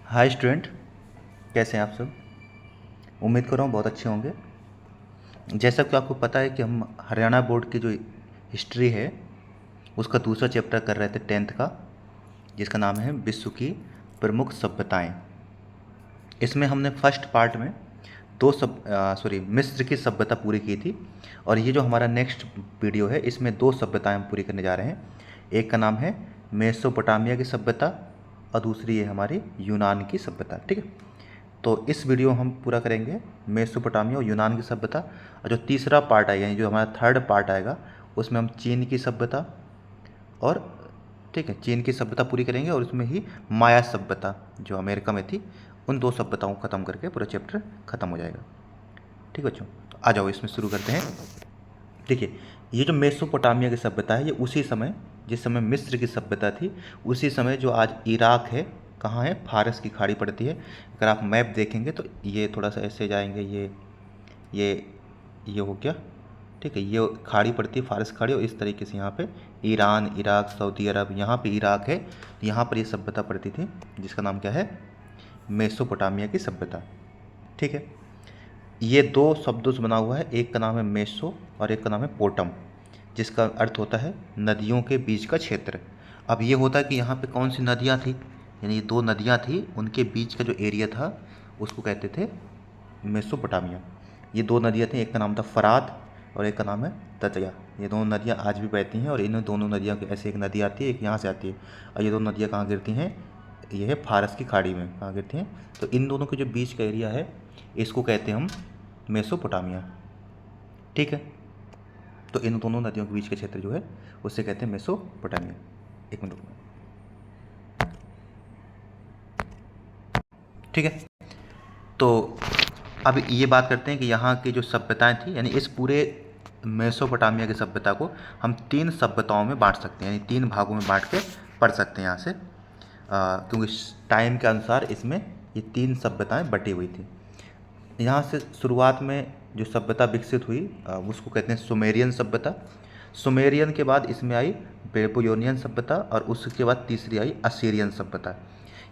Hi student, कैसे हैं आप सब। उम्मीद कर रहा हूँ बहुत अच्छे होंगे। जैसा कि आपको पता है कि हम हरियाणा बोर्ड की जो हिस्ट्री है उसका दूसरा चैप्टर कर रहे थे 10th का, जिसका नाम है विश्व की प्रमुख सभ्यताएं। इसमें हमने फर्स्ट पार्ट में मिस्र की सभ्यता पूरी की थी। और ये जो हमारा नेक्स्ट वीडियो है इसमें दो सभ्यताएं हम पूरी करने जा रहे हैं। एक का नाम है मेसोपोटामिया की सभ्यता और दूसरी है हमारी यूनान की सभ्यता। ठीक है, तो इस वीडियो हम पूरा करेंगे मेसोपोटामिया और यूनान की सभ्यता। और जो तीसरा पार्ट आएगा यानी जो हमारा थर्ड पार्ट आएगा उसमें हम चीन की सभ्यता और ठीक है चीन की सभ्यता पूरी करेंगे। और उसमें ही माया सभ्यता जो अमेरिका में थी, उन दो सभ्यताओं को ख़त्म करके पूरा चैप्टर ख़त्म हो जाएगा। ठीक बच्चों, तो आ जाओ इसमें शुरू करते हैं। देखिए, ये जो मेसोपोटामिया की सभ्यता है ये उसी समय, जिस समय मिस्र की सभ्यता थी, उसी समय जो आज इराक है, कहाँ है, फारस की खाड़ी पड़ती है। अगर आप मैप देखेंगे तो ये थोड़ा सा ऐसे जाएंगे, ये ये हो गया। ठीक है, ये खाड़ी पड़ती है फारस खाड़ी, और इस तरीके से यहाँ पे ईरान, इराक, सऊदी अरब, यहाँ पे इराक है, यहाँ पर ये सभ्यता पड़ती थी जिसका नाम क्या है, मेसोपोटामिया की सभ्यता। ठीक है, ये दो शब्दों से बना हुआ है, एक का नाम है मेसो और एक का नाम है पोटम, जिसका अर्थ होता है नदियों के बीच का क्षेत्र। अब ये होता है कि यहाँ पे कौन सी नदियाँ थी, यानी ये दो नदियाँ थी, उनके बीच का जो एरिया था उसको कहते थे मेसोपोटामिया। ये दो नदियाँ थी, एक का नाम था फरात और एक का नाम है ततया। ये दोनों नदियाँ आज भी बहती हैं और इन दोनों नदियों के ऐसे एक नदी आती है, एक यहाँ से आती है। और ये दोनों नदियाँ कहाँ गिरती हैं, ये है फारस की खाड़ी में, कहाँ गिरती हैं। तो इन दोनों के जो बीच का एरिया है इसको कहते हैं हम मेसोपोटामिया। ठीक है, तो इन दोनों नदियों के बीच का क्षेत्र जो है उससे कहते हैं मेसोपोटामिया। एक मिनट रुकना। ठीक है, तो अब ये बात करते हैं कि यहाँ की जो सभ्यताएं थी, यानी इस पूरे मेसोपोटामिया की सभ्यता को हम तीन सभ्यताओं में बांट सकते हैं, यानी तीन भागों में बांट के पढ़ सकते हैं यहाँ से, क्योंकि टाइम के अनुसार इसमें ये तीन सभ्यताएं बटी हुई थी। यहाँ से शुरुआत में जो सभ्यता विकसित हुई उसको कहते हैं सुमेरियन सभ्यता। सुमेरियन के बाद इसमें आई बेबीलोनियन सभ्यता और उसके बाद तीसरी आई असीरियन सभ्यता।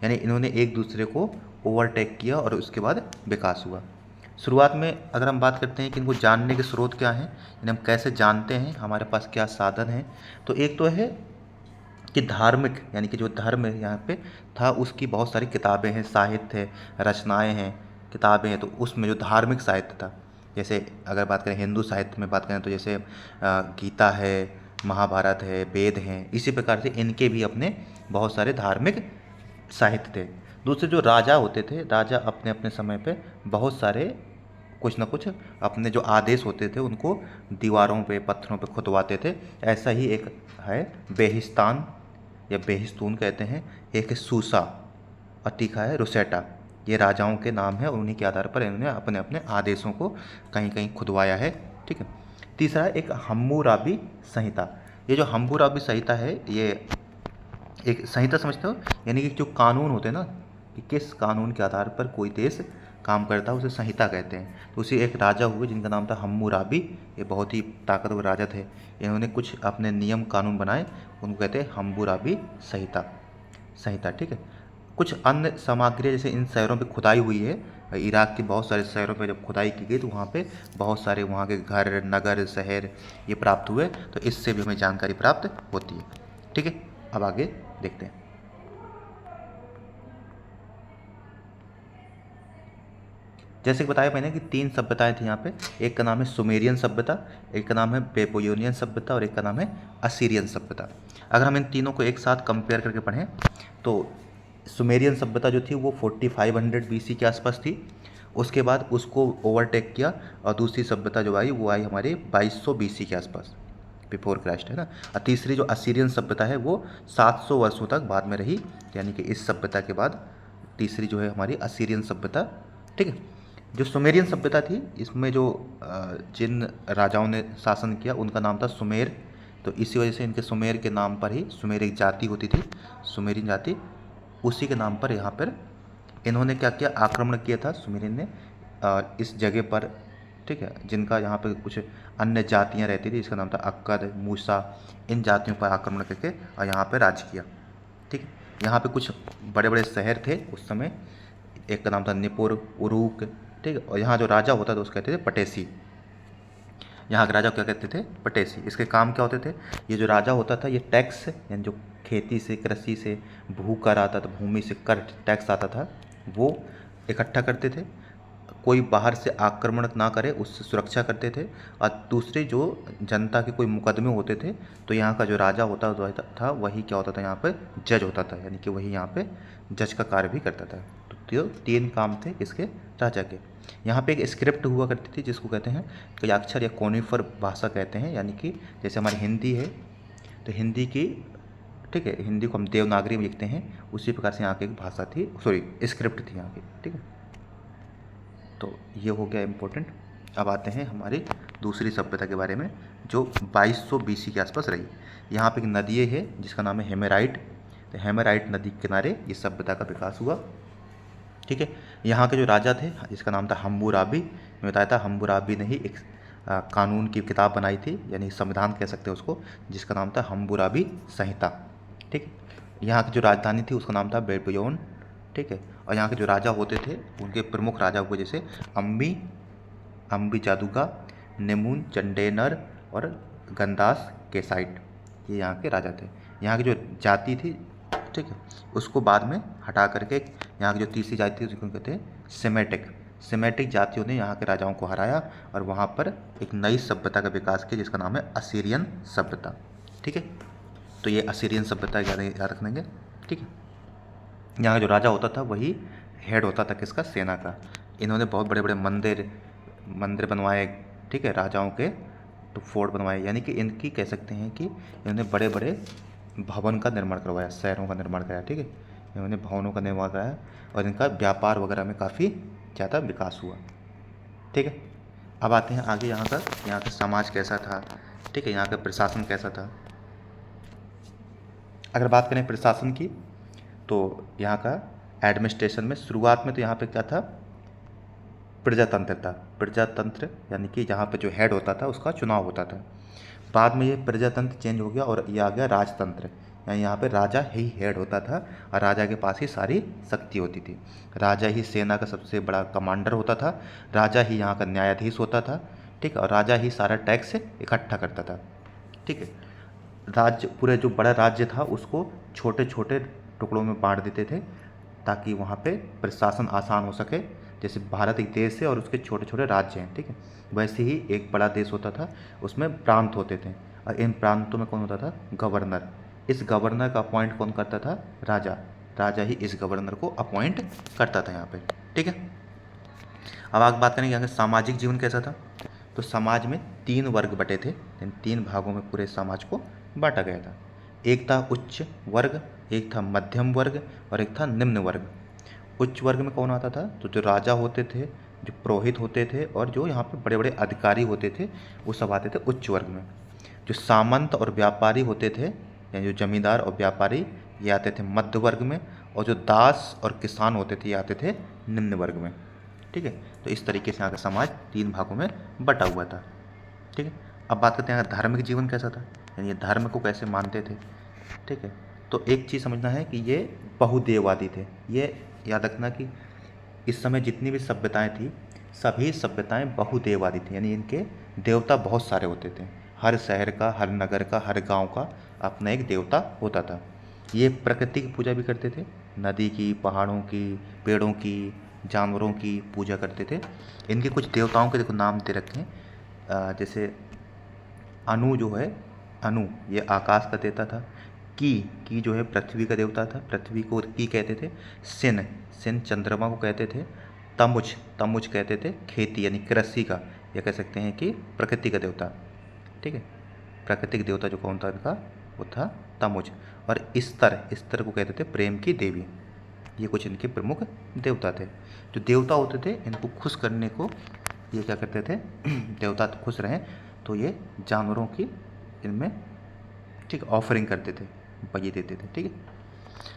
यानी इन्होंने एक दूसरे को ओवरटेक किया और उसके बाद विकास हुआ। शुरुआत में अगर हम बात करते हैं कि इनको जानने के स्रोत क्या हैं, यानी हम कैसे जानते हैं, हमारे पास क्या साधन हैं, तो एक तो है कि धार्मिक, यानी कि जो धर्म है यहाँ पे था उसकी बहुत सारी किताबें हैं, साहित्य है, रचनाएं हैं, किताबें हैं। तो उसमें जो धार्मिक साहित्य था, जैसे अगर बात करें हिंदू साहित्य में बात करें तो जैसे गीता है, महाभारत है, वेद हैं, इसी प्रकार से इनके भी अपने बहुत सारे धार्मिक साहित्य थे। दूसरे जो राजा होते थे, राजा अपने अपने समय पे बहुत सारे कुछ ना कुछ अपने जो आदेश होते थे उनको दीवारों पे, पत्थरों पे खुदवाते थे। ऐसा ही एक है बेहिस्तान या बेहिस्तून कहते हैं, एक है सूसा और तीखा है रोसेटा। ये राजाओं के नाम है और उन्हीं के आधार पर इन्होंने अपने अपने आदेशों को कहीं कहीं खुदवाया है। ठीक है, तीसरा है एक हम्मुराबी संहिता। ये जो हम्मुराबी संहिता है ये एक संहिता समझते हो, यानी कि जो कानून होते हैं ना, कि किस कानून के आधार पर कोई देश काम करता है उसे संहिता कहते हैं। तो उसी एक राजा हुए जिनका नाम था हम्मुराबी, ये बहुत ही ताकतवर राजा थे। इन्होंने कुछ अपने नियम कानून बनाए, उनको कहते हैं हम्मुराबी संहिता संहिता। ठीक है, कुछ अन्य सामग्री जैसे इन शहरों पे खुदाई हुई है, इराक के बहुत सारे शहरों पे जब खुदाई की गई तो वहाँ पे बहुत सारे वहाँ के घर, नगर, शहर ये प्राप्त हुए, तो इससे भी हमें जानकारी प्राप्त होती है। ठीक है, अब आगे देखते हैं। जैसे कि बताया मैंने कि तीन सभ्यताएं थी यहाँ पे, एक का नाम है सुमेरियन सभ्यता, एक का नाम है बेबीलोनियन सभ्यता और एक का नाम है असीरियन सभ्यता। अगर हम इन तीनों को एक साथ कंपेयर करके पढ़ें तो सुमेरियन सभ्यता जो थी वो 4500 BC के आसपास थी। उसके बाद उसको ओवरटेक किया और दूसरी सभ्यता जो आई वो आई हमारे 2200 BC के आसपास, बिफोर क्राइस्ट, है ना। और तीसरी जो असीरियन सभ्यता है वो 700 वर्षों तक बाद में रही, यानी कि इस सभ्यता के बाद तीसरी जो है हमारी असीरियन सभ्यता। ठीक है, जो सुमेरियन सभ्यता थी इसमें जो जिन राजाओं ने शासन किया उनका नाम था सुमेर। तो इसी वजह से इनके सुमेर के नाम पर ही, सुमेर एक जाति होती थी, सुमेरियन जाति, उसी के नाम पर यहाँ पर इन्होंने क्या किया, आक्रमण किया था सुमेरियन ने इस जगह पर। ठीक है, जिनका यहाँ पे कुछ अन्य जातियाँ रहती थी, इसका नाम था अक्कद, मूसा, इन जातियों पर आक्रमण करके और यहाँ पे राज किया। ठीक है, यहाँ पे कुछ बड़े बड़े शहर थे उस समय। एक का नाम था निपुर, उरूक, ठीक है। और यहाँ जो राजा होता था उसको कहते थे पटेसी। यहाँ के राजा क्या कहते थे? पटेसी। इसके काम क्या होते थे? ये जो राजा होता था ये टैक्स, यानी जो खेती से, कृषि से भू कर आता था, भूमि से कर टैक्स आता था, वो इकट्ठा करते थे। कोई बाहर से आक्रमण ना करे उससे सुरक्षा करते थे। और दूसरे जो जनता के कोई मुकदमे होते थे तो यहाँ का जो राजा होता था वही क्या होता था? यहाँ पर जज होता था, यानी कि वही यहाँ पे जज का कार्य भी करता था। तो 3 काम थे इसके राजा के। यहाँ पे एक स्क्रिप्ट हुआ करती थी जिसको कहते हैं कयाक्षर या कोनिफर भाषा कहते हैं, यानी कि जैसे हमारी हिंदी है तो हिंदी की, ठीक है, हिंदी को हम देवनागरी में लिखते हैं, उसी प्रकार से यहाँ की एक भाषा थी, सॉरी स्क्रिप्ट थी यहाँ की, ठीक है। तो ये हो गया इम्पोर्टेंट। अब आते हैं हमारी दूसरी सभ्यता के बारे में जो 2200 BC के आसपास रही। यहाँ पे एक नदी है जिसका नाम है हेमेराइट। तो हेमेराइट नदी के किनारे ये सभ्यता का विकास हुआ, ठीक है। यहाँ के जो राजा थे जिसका नाम था हम्मुराबी, मैं बताया था हम्मुराबी ने ही एक कानून की किताब बनाई थी, यानी संविधान कह सकते हैं उसको, जिसका नाम था हम्मुराबी संहिता, ठीक है। यहाँ की जो राजधानी थी उसका नाम था बेबिलोन, ठीक है। और यहाँ के जो राजा होते थे उनके प्रमुख राजा हुए जैसे अम्बी जादूगा, नेमुन चंडेनर और गंदास केसाइट, ये यहाँ के राजा थे। यहाँ की जो जाति थी, ठीक है, उसको बाद में हटा करके यहाँ की जो तीसरी जाति थी उसको कहते हैं सेमेटिक जातियों ने यहाँ के राजाओं को हराया और वहाँ पर एक नई सभ्यता का विकास किया जिसका नाम है असीरियन सभ्यता, ठीक है। तो ये असीरियन सभ्यता याद रखेंगे, ठीक है। यहाँ का जो राजा होता था वही हेड होता था किसका? सेना का। इन्होंने बहुत बड़े बड़े मंदिर बनवाए, ठीक है, राजाओं के, तो फोर्ट बनवाए, यानी कि इनकी कह सकते हैं कि इन्होंने बड़े बड़े भवन का निर्माण करवाया, शहरों का निर्माण कराया, ठीक है। इन्होंने भवनों का निर्माण कराया और इनका व्यापार वगैरह में काफ़ी ज़्यादा विकास हुआ, ठीक है। अब आते हैं आगे यहाँ का समाज कैसा था, ठीक है, यहाँ का प्रशासन कैसा था। अगर बात करें प्रशासन की तो यहाँ का एडमिनिस्ट्रेशन में शुरुआत में तो यहाँ पे क्या था? प्रजातंत्र था। प्रजातंत्र यानी कि यहाँ पे जो हेड होता था उसका चुनाव होता था। बाद में ये प्रजातंत्र चेंज हो गया और ये आ गया राजतंत्र, यानी यहाँ पे राजा ही हेड होता था और राजा के पास ही सारी शक्ति होती थी। राजा ही सेना का सबसे बड़ा कमांडर होता था, राजा ही यहाँ का न्यायाधीश होता था, ठीक है, और राजा ही सारा टैक्स इकट्ठा करता था, ठीक है। राज्य, पूरे जो बड़ा राज्य था उसको छोटे छोटे टुकड़ों में बांट देते थे ताकि वहाँ पे प्रशासन आसान हो सके। जैसे भारत एक देश है और उसके छोटे छोटे राज्य हैं, ठीक है, वैसे ही एक बड़ा देश होता था, उसमें प्रांत होते थे और इन प्रांतों में कौन होता था? गवर्नर। इस गवर्नर का अपॉइंट कौन करता था? राजा ही इस गवर्नर को अपॉइंट करता था यहाँ पे, ठीक है। अब आगे बात करेंगे यहाँ का सामाजिक जीवन कैसा था। तो समाज में 3 वर्ग बटे थे, इन 3 भागों में पूरे समाज को बांटा गया था। एक था उच्च वर्ग, एक था मध्यम वर्ग और एक था निम्न वर्ग। उच्च वर्ग में कौन आता था? तो जो राजा होते थे, जो पुरोहित होते थे और जो यहाँ पे बड़े बड़े अधिकारी होते थे वो सब आते थे उच्च वर्ग में। जो सामंत और व्यापारी होते थे, यानी जो जमींदार और व्यापारी, ये आते थे मध्य वर्ग में, और जो दास और किसान होते थे ये आते थे निम्न वर्ग में, ठीक है। तो इस तरीके से यहाँ का समाज 3 भागों में बटा हुआ था, ठीक है। अब बात करते हैं धार्मिक जीवन कैसा था, यानी ये धर्म को कैसे मानते थे, ठीक है। तो एक चीज़ समझना है कि ये बहुदेववादी थे। ये याद रखना कि इस समय जितनी भी सभ्यताएं थी सभी सभ्यताएं बहुदेववादी थी, यानी इनके देवता बहुत सारे होते थे। हर शहर का, हर नगर का, हर गांव का अपना एक देवता होता था। ये प्रकृति की पूजा भी करते थे, नदी की, पहाड़ों की, पेड़ों की, जानवरों की पूजा करते थे। इनके कुछ देवताओं के देखो नाम दे रखे हैं, जैसे अनु जो है, अनु ये आकाश का देवता था। की जो है पृथ्वी का देवता था, पृथ्वी को की कहते थे। सिन चंद्रमा को कहते थे। तमुज कहते थे खेती यानी कृषि का, या कह सकते हैं कि प्रकृति का देवता, ठीक है। प्राकृतिक देवता जो कौन था इनका? वो था तमुज। और स्तर को कहते थे प्रेम की देवी। ये कुछ इनके प्रमुख देवता थे। जो देवता होते थे इनको खुश करने को ये क्या करते थे? देवता तो खुश रहें तो ये जानवरों की इनमें, ठीक, ऑफरिंग करते थे, बलि देते थे, ठीक है।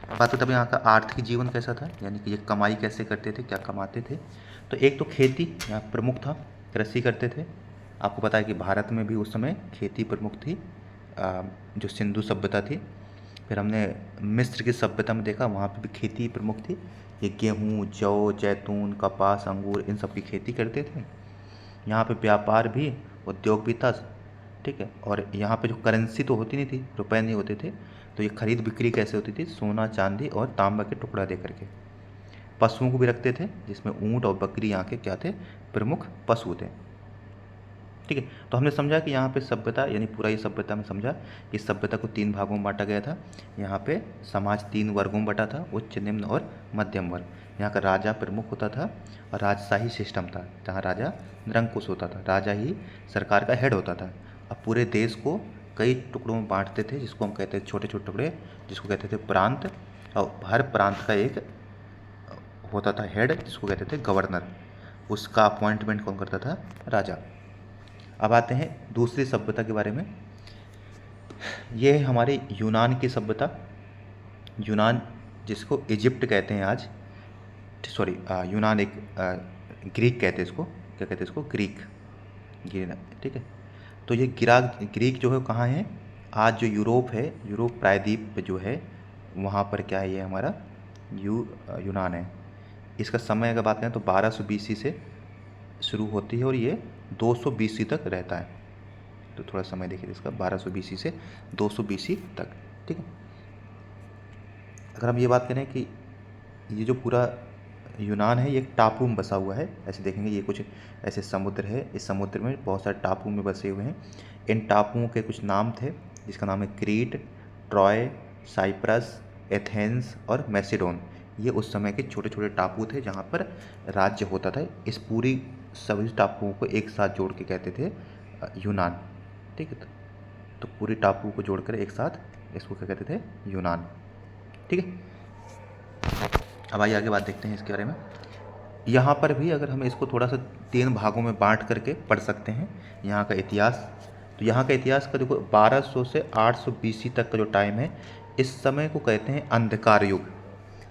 अब बात करते हैं यहाँ का आर्थिक जीवन कैसा था, यानी कि ये कमाई कैसे करते थे, क्या कमाते थे। तो एक तो खेती यहाँ प्रमुख था, कृषि करते थे। आपको पता है कि भारत में भी उस समय खेती प्रमुख थी, जो सिंधु सभ्यता थी। फिर हमने मिस्र की सभ्यता में देखा, वहाँ पे भी खेती प्रमुख थी। ये गेहूँ, जौ, जैतून, कपास, अंगूर, इन सब की खेती करते थे। यहाँ पे व्यापार भी, उद्योग भी था, ठीक है। और यहाँ पे जो करेंसी तो होती नहीं थी, रुपए नहीं होते थे, तो ये खरीद बिक्री कैसे होती थी? सोना, चांदी और तांबा के टुकड़ा दे करके। पशुओं को भी रखते थे, जिसमें ऊँट और बकरी यहाँ के क्या थे? प्रमुख पशु थे, ठीक है। तो हमने समझा कि यहाँ पे सभ्यता, यानी पूरा ये सभ्यता में समझा कि सभ्यता को 3 भागों में बांटा गया था। यहाँ पे समाज 3 वर्गों में बटा था, उच्च, निम्न और मध्यम वर्ग। यहाँ का राजा प्रमुख होता था और राजशाही सिस्टम था, जहाँ राजा निरंकुश होता था, राजा ही सरकार का हेड होता था। अब पूरे देश को कई टुकड़ों में बांटते थे, जिसको हम कहते थे छोटे छोटे टुकड़े, जिसको कहते थे प्रांत। और हर प्रांत का एक होता था हेड, जिसको कहते थे गवर्नर। उसका अपॉइंटमेंट कौन करता था? राजा। अब आते हैं दूसरी सभ्यता के बारे में। ये है हमारी यूनान की सभ्यता। यूनान, जिसको इजिप्ट कहते हैं आज, सॉरी यूनान एक ग्रीक कहते हैं इसको, क्या कहते हैं इसको? ग्रीक, ठीक है। तो ये ग्रीक जो है कहाँ है? आज जो यूरोप है, यूरोप प्रायद्वीप पे जो है, वहाँ पर क्या है? ये हमारा यूनान है। इसका समय अगर बात करें तो 1200 BC से शुरू होती है और ये 200 BC तक रहता है। तो थोड़ा समय देखिए इसका, 1200 BC से 200 BC तक, ठीक है। अगर हम ये बात करें कि ये जो पूरा यूनान है, ये एक टापू में बसा हुआ है। ऐसे देखेंगे ये कुछ ऐसे समुद्र है, इस समुद्र में बहुत सारे टापू में बसे हुए हैं। इन टापुओं के कुछ नाम थे, जिसका नाम है क्रीट, ट्रॉय, साइप्रस, एथेंस और मैसिडोन। ये उस समय के छोटे छोटे टापू थे जहाँ पर राज्य होता था। इस पूरी सभी टापुओं को एक साथ जोड़ के कहते थे यूनान, ठीक है। तो पूरी टापू को जोड़कर एक साथ इसको क्या कहते थे? यूनान, ठीक है। अब आइए आगे बात देखते हैं इसके बारे में। यहाँ पर भी अगर हम इसको थोड़ा सा 3 भागों में बांट करके पढ़ सकते हैं यहाँ का इतिहास। तो यहाँ का इतिहास का देखो, 1200 से 800 BC तक का जो टाइम है, इस समय को कहते हैं अंधकार युग।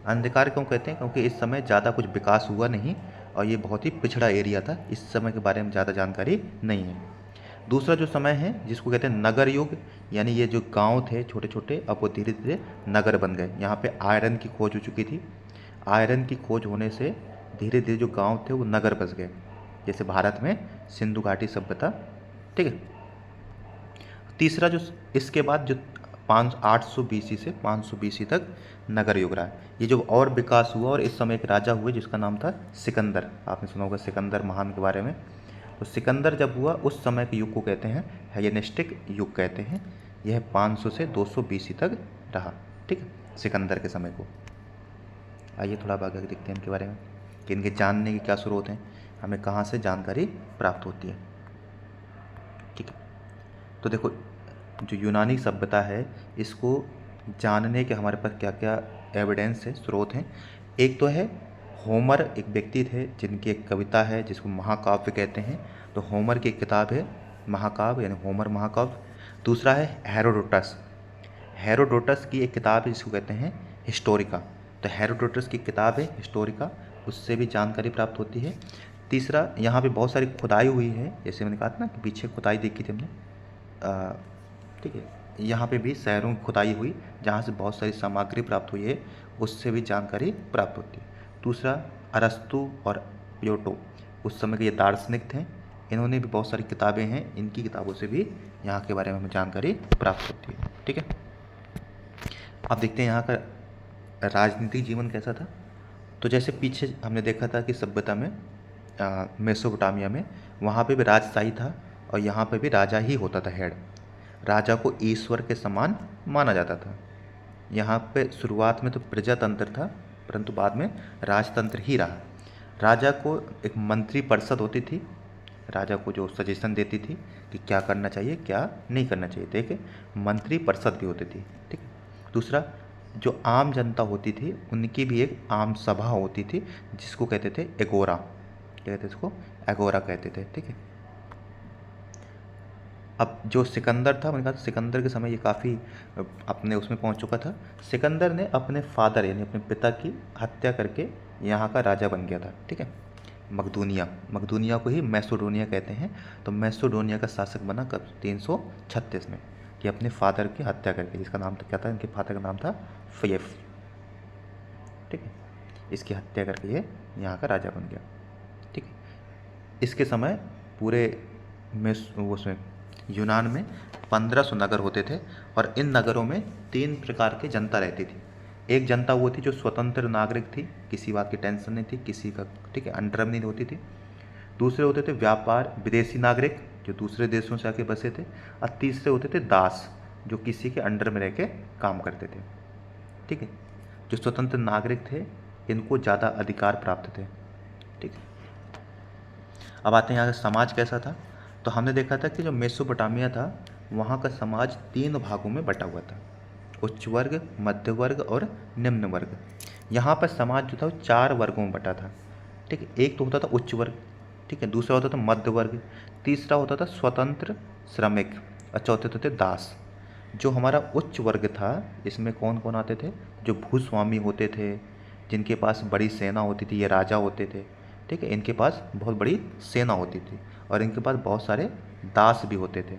अंधकार क्यों कहते हैं? क्योंकि इस समय ज़्यादा कुछ विकास हुआ नहीं और ये बहुत ही पिछड़ा एरिया था, इस समय के बारे में ज़्यादा जानकारी नहीं है। दूसरा जो समय है, जिसको कहते हैं नगर युग, यानी ये जो गांव थे छोटे छोटे, अब वो धीरे धीरे नगर बन गए। यहाँ पे आयरन की खोज हो चुकी थी। आयरन की खोज होने से धीरे धीरे जो गांव थे वो नगर बस गए, जैसे भारत में सिंधु घाटी सभ्यता, ठीक है। तीसरा जो इसके बाद जो 800 BC से 500 BC तक नगर युग रहा है। ये जो और विकास हुआ, और इस समय एक राजा हुए जिसका नाम था सिकंदर। आपने सुना होगा सिकंदर महान के बारे में। तो सिकंदर जब हुआ, उस समय के युग को कहते हैं हेलेनिस्टिक युग कहते हैं। यह 500 से 200 BC तक रहा, ठीक है, सिकंदर के समय को। आइए थोड़ा आगे देखते हैं इनके बारे में कि इनके जानने के क्या स्रोत हैं, हमें कहाँ से जानकारी प्राप्त होती है, ठीक है। तो देखो, जो यूनानी सभ्यता है, इसको जानने के हमारे पास क्या क्या एविडेंस है, स्रोत हैं। एक तो है होमर, एक व्यक्ति थे जिनकी एक कविता है जिसको महाकाव्य कहते हैं। तो होमर की एक किताब है महाकाव्य, यानी होमर महाकाव्य। दूसरा है हेरोडोटस। हेरोडोटस की एक किताब है जिसको कहते हैं हिस्टोरिका। तो हेरोडोटस की किताब है हिस्टोरिका, उससे भी जानकारी प्राप्त होती है। तीसरा, यहाँ पे बहुत सारी खुदाई हुई है, जैसे मैंने कहा था ना कि पीछे खुदाई देखी थी हमने, ठीक है। यहाँ पे भी शहरों की खुदाई हुई जहाँ से बहुत सारी सामग्री प्राप्त हुई है, उससे भी जानकारी प्राप्त होती है। दूसरा, अरस्तु और प्लेटो, उस समय के ये दार्शनिक थे, इन्होंने भी बहुत सारी किताबें हैं, इनकी किताबों से भी यहाँ के बारे में हमें जानकारी प्राप्त होती है, ठीक है। अब देखते हैं यहाँ का राजनीतिक जीवन कैसा था। तो जैसे पीछे हमने देखा था कि सभ्यता में मेसोपोटामिया में, वहाँ पे भी राजशाही था और यहाँ पे भी राजा ही होता था हेड। राजा को ईश्वर के समान माना जाता था। यहाँ पे शुरुआत में तो प्रजातंत्र था, परंतु बाद में राजतंत्र ही रहा। राजा को एक मंत्री परिषद होती थी, राजा को जो सजेशन देती थी कि क्या करना चाहिए क्या नहीं करना चाहिए, देखिए मंत्री परिषद भी होती थी, ठीक है। दूसरा, जो आम जनता होती थी उनकी भी एक आम सभा होती थी, जिसको कहते थे एगोरा, क्या कहते थे इसको? एगोरा कहते थे, ठीक है। अब जो सिकंदर था, मैंने कहा सिकंदर के समय ये काफ़ी अपने उसमें पहुंच चुका था। सिकंदर ने अपने फादर यानी अपने पिता की हत्या करके यहाँ का राजा बन गया था, ठीक है। मकदूनिया को ही मैसेडोनिया कहते हैं। तो मैसेडोनिया का शासक बना कब? 336 में, कि अपने फादर की हत्या करके, जिसका नाम क्या था, इनके फादर का नाम था फयफ, ठीक है। इसकी हत्या करके ये यहाँ का राजा बन गया, ठीक है। इसके समय पूरे में उसमें यूनान में 1500 नगर होते थे और इन नगरों में 3 प्रकार की जनता रहती थी। एक जनता वो थी जो स्वतंत्र नागरिक थी, किसी बात की टेंशन नहीं थी, किसी का, ठीक है, अंडर में नहीं होती थी। दूसरे होते थे व्यापार विदेशी नागरिक जो दूसरे देशों से आके बसे थे, और तीसरे होते थे दास जो किसी के अंडर में रह के काम करते थे, ठीक है। जो स्वतंत्र नागरिक थे इनको ज़्यादा अधिकार प्राप्त थे, ठीक है। अब आते हैं यहाँ का समाज कैसा था। तो हमने देखा था कि जो मेसोपोटामिया था वहाँ का समाज 3 भागों में बटा हुआ था, उच्च वर्ग, मध्य वर्ग और निम्न वर्ग। यहाँ पर समाज जो था वो 4 वर्गों में बटा था, ठीक है। एक तो होता था उच्च वर्ग, ठीक है, दूसरा होता था मध्य वर्ग, तीसरा होता था स्वतंत्र श्रमिक और चौथे होते थे दास। जो हमारा उच्च वर्ग था इसमें कौन कौन आते थे, जो भूस्वामी होते थे, जिनके पास बड़ी सेना होती थी, ये राजा होते थे, ठीक है, इनके पास बहुत बड़ी सेना होती थी और इनके पास बहुत सारे दास भी होते थे,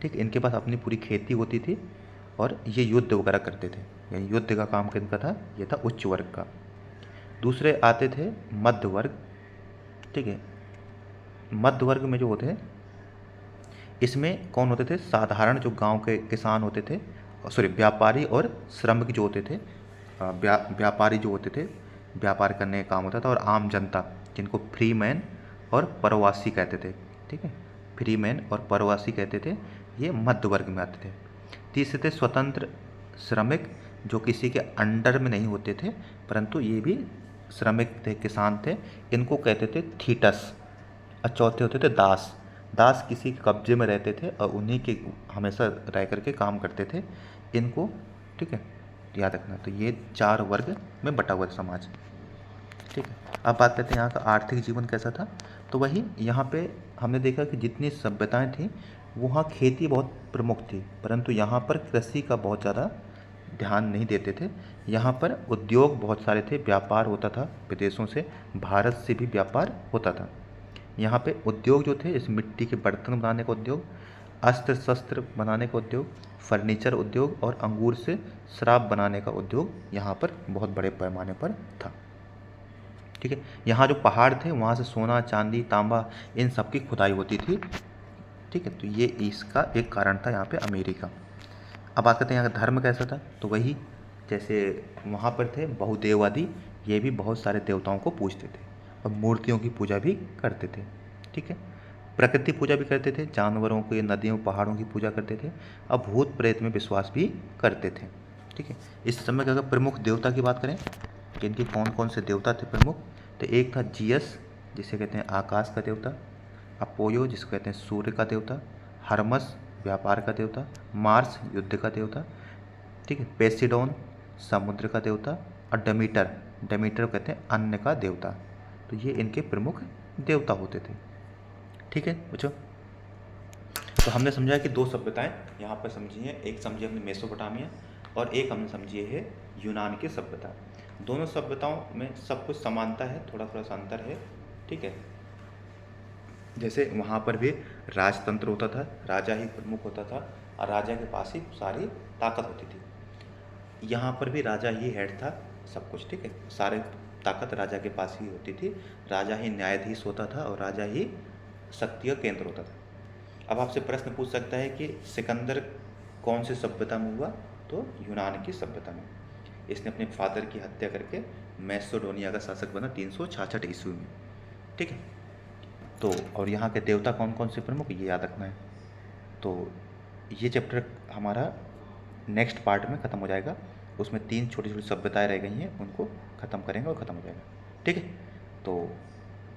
ठीक, इनके पास अपनी पूरी खेती होती थी और ये युद्ध वगैरह करते थे, यानी युद्ध का काम किनका था, ये था उच्च वर्ग का। दूसरे आते थे मध्य वर्ग, ठीक है। मध्य वर्ग में जो होते हैं इसमें कौन होते थे, साधारण जो गांव के किसान होते थे, सॉरी व्यापारी और श्रमिक जो होते थे, व्यापारी जो होते थे व्यापार करने का काम होता था, और आम जनता जिनको फ्री मैन और परवासी कहते थे, ठीक है, फ्री मैन और परवासी कहते थे, ये मध्य वर्ग में आते थे। तीसरे थे स्वतंत्र श्रमिक जो किसी के अंडर में नहीं होते थे परंतु ये भी श्रमिक थे, किसान थे, इनको कहते थे थीटस। और चौथे होते थे दास। दास किसी के कब्जे में रहते थे और उन्हीं के हमेशा रह करके काम करते थे, इनको, ठीक है, याद रखना। तो ये 4 वर्ग में बटा हुआ समाज, ठीक है। अब बात करते हैं यहाँ का आर्थिक जीवन कैसा था। तो वही यहाँ पे हमने देखा कि जितनी सभ्यताएं थी वहाँ खेती बहुत प्रमुख थी, परंतु यहाँ पर कृषि का बहुत ज़्यादा ध्यान नहीं देते थे। यहाँ पर उद्योग बहुत सारे थे, व्यापार होता था, विदेशों से, भारत से भी व्यापार होता था। यहाँ पे उद्योग जो थे, इस मिट्टी के बर्तन बनाने का उद्योग, अस्त्र शस्त्र बनाने का उद्योग, फर्नीचर उद्योग और अंगूर से शराब बनाने का उद्योग यहाँ पर बहुत बड़े पैमाने पर था, ठीक है। यहाँ जो पहाड़ थे वहाँ से सोना, चांदी, तांबा इन सब की खुदाई होती थी, ठीक है। तो ये इसका एक कारण था यहाँ पे अमेरिका। अब बात करते हैं यहाँ का धर्म कैसा था। तो वही जैसे वहाँ पर थे बहुदेववादी, ये भी बहुत सारे देवताओं को पूजते थे और मूर्तियों की पूजा भी करते थे, ठीक है। प्रकृति पूजा भी करते थे, जानवरों के, नदियों, पहाड़ों की पूजा करते थे और भूत प्रेत में विश्वास भी करते थे, ठीक है। इस समय अगर प्रमुख देवता की बात करें कि इनके कौन कौन से देवता थे प्रमुख, तो एक था जियस जिसे कहते हैं आकाश का देवता, अपोयो जिसको कहते हैं सूर्य का देवता, हरमस व्यापार का देवता, मार्स युद्ध का देवता, ठीक है, पेसिडोन समुद्र का देवता और डेमीटर, डेमीटर कहते हैं अन्न का देवता। तो ये इनके प्रमुख देवता होते थे, ठीक है बच्चों। तो हमने समझा कि 2 सभ्यताएं यहाँ पर समझी हैं, एक समझी हमने मेसोपोटामिया और एक हमने समझी है यूनान की सभ्यता। दोनों सभ्यताओं में सब कुछ समानता है, थोड़ा थोड़ा सा अंतर है, ठीक है। जैसे वहाँ पर भी राजतंत्र होता था, राजा ही प्रमुख होता था और राजा के पास ही सारी ताकत होती थी। यहाँ पर भी राजा ही हेड था सब कुछ, ठीक है, सारे ताकत राजा के पास ही होती थी, राजा ही न्यायाधीश होता था और राजा ही शक्ति का केंद्र होता था। अब आपसे प्रश्न पूछ सकता है कि सिकंदर कौन सी सभ्यता में हुआ, तो यूनान की सभ्यता में। इसने अपने फादर की हत्या करके मैसेडोनिया का शासक बना 366 ईस्वी में, ठीक है। तो और यहाँ के देवता कौन कौन से प्रमुख, ये याद रखना है। तो ये चैप्टर हमारा नेक्स्ट पार्ट में ख़त्म हो जाएगा, उसमें 3 छोटी छोटी सभ्यताएं रह गई हैं, उनको ख़त्म करेंगे और ख़त्म हो जाएगा, ठीक है। तो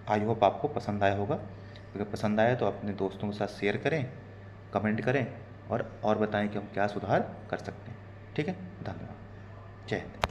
आई होप आपको पसंद आया होगा। अगर पसंद आया तो अपने दोस्तों के साथ शेयर करें, कमेंट करें और बताएं कि हम क्या सुधार कर सकते हैं, ठीक है। धन्यवाद, जय हिंद।